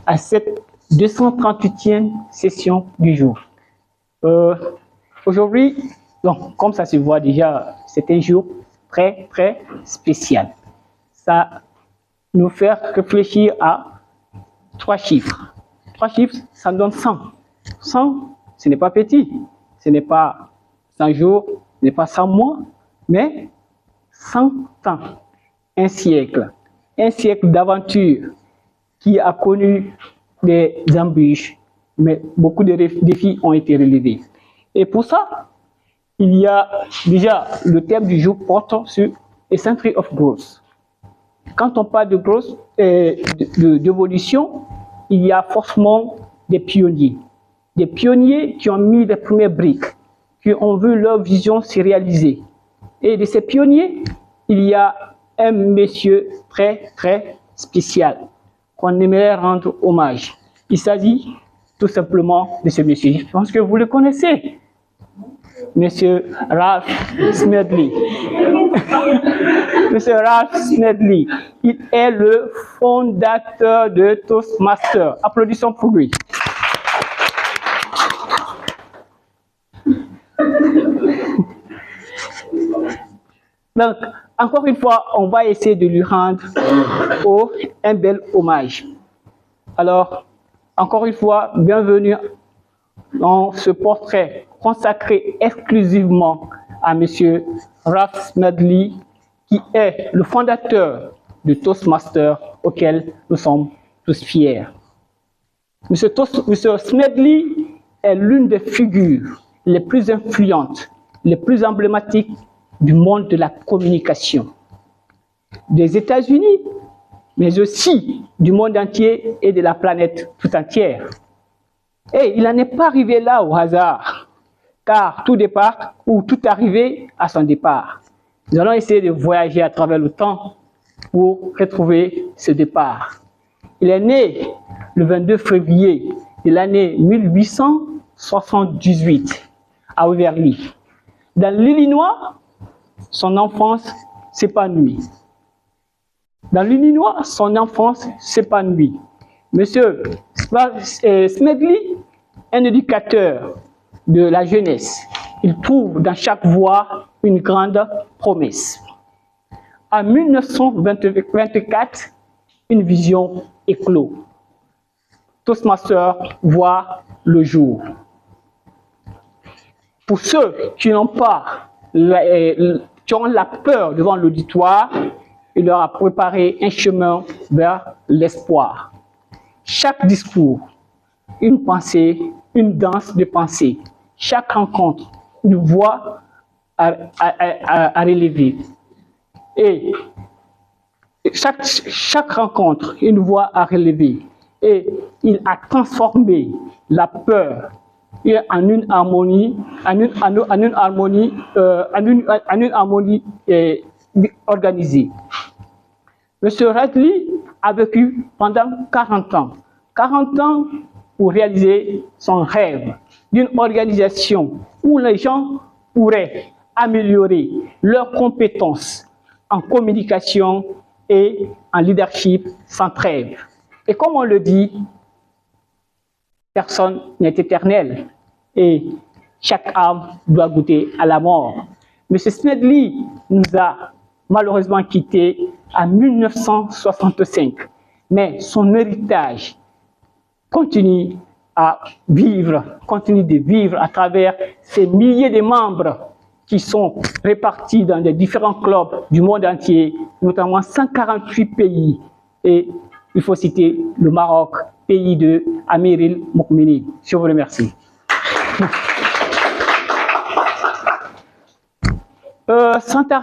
à cette 238e session du jour. Aujourd'hui, donc, comme ça se voit déjà, c'est un jour très, très spécial. Ça nous fait réfléchir à 3 chiffres. 3 chiffres, ça donne 100. 100, ce n'est pas petit. Ce n'est pas 100 jours, ce n'est pas 100 mois, mais 100 ans. Un siècle d'aventure qui a connu des embûches, mais beaucoup de défis ont été relevés. Et pour ça, il y a déjà le thème du jour porte sur a century of growth. Quand on parle de growth, d'évolution, il y a forcément des pionniers qui ont mis les premières briques, qui ont vu leur vision se réaliser. Et de ces pionniers, il y a un monsieur très, très spécial qu'on aimerait rendre hommage. Il s'agit tout simplement de ce monsieur. Je pense que vous le connaissez. Monsieur Ralph Smedley. Monsieur Ralph Smedley, il est le fondateur de Toastmasters. Applaudissons pour lui. Donc, encore une fois, on va essayer de lui rendre un bel hommage. Alors, encore une fois, bienvenue dans ce portrait consacré exclusivement à M. Ralph Smedley, qui est le fondateur de Toastmasters, auquel nous sommes tous fiers. M. Smedley est l'une des figures les plus influentes, les plus emblématiques du monde de la communication, des États-Unis, mais aussi du monde entier et de la planète tout entière. Et il n'en est pas arrivé là au hasard, car tout départ ou tout arrivé à son départ. Nous allons essayer de voyager à travers le temps pour retrouver ce départ. Il est né le 22 février de l'année 1878 à Waverly. Dans l'Illinois, son enfance s'épanouit. Monsieur Smedley, un éducateur de la jeunesse, il trouve dans chaque voix une grande promesse. En 1924, une vision éclot. Toastmasters voit le jour. Pour ceux qui ont la peur devant l'auditoire, il leur a préparé un chemin vers l'espoir. Chaque discours, une pensée, une danse de pensée. Chaque rencontre, une voix à relever. Et chaque rencontre, une voix à relever. Et il a transformé la peur en une harmonie, organisée. Monsieur Radley a vécu pendant 40 ans. 40 ans pour réaliser son rêve d'une organisation où les gens pourraient améliorer leurs compétences en communication et en leadership sans trêve. Et comme on le dit, personne n'est éternel et chaque âme doit goûter à la mort. M. Smedley nous a malheureusement quittés en 1965, mais son héritage continue de vivre à travers ces milliers de membres qui sont répartis dans les différents clubs du monde entier, notamment 148 pays. Et il faut citer le Maroc, pays de Amiril Moukmini. Je vous remercie. Sans tarder,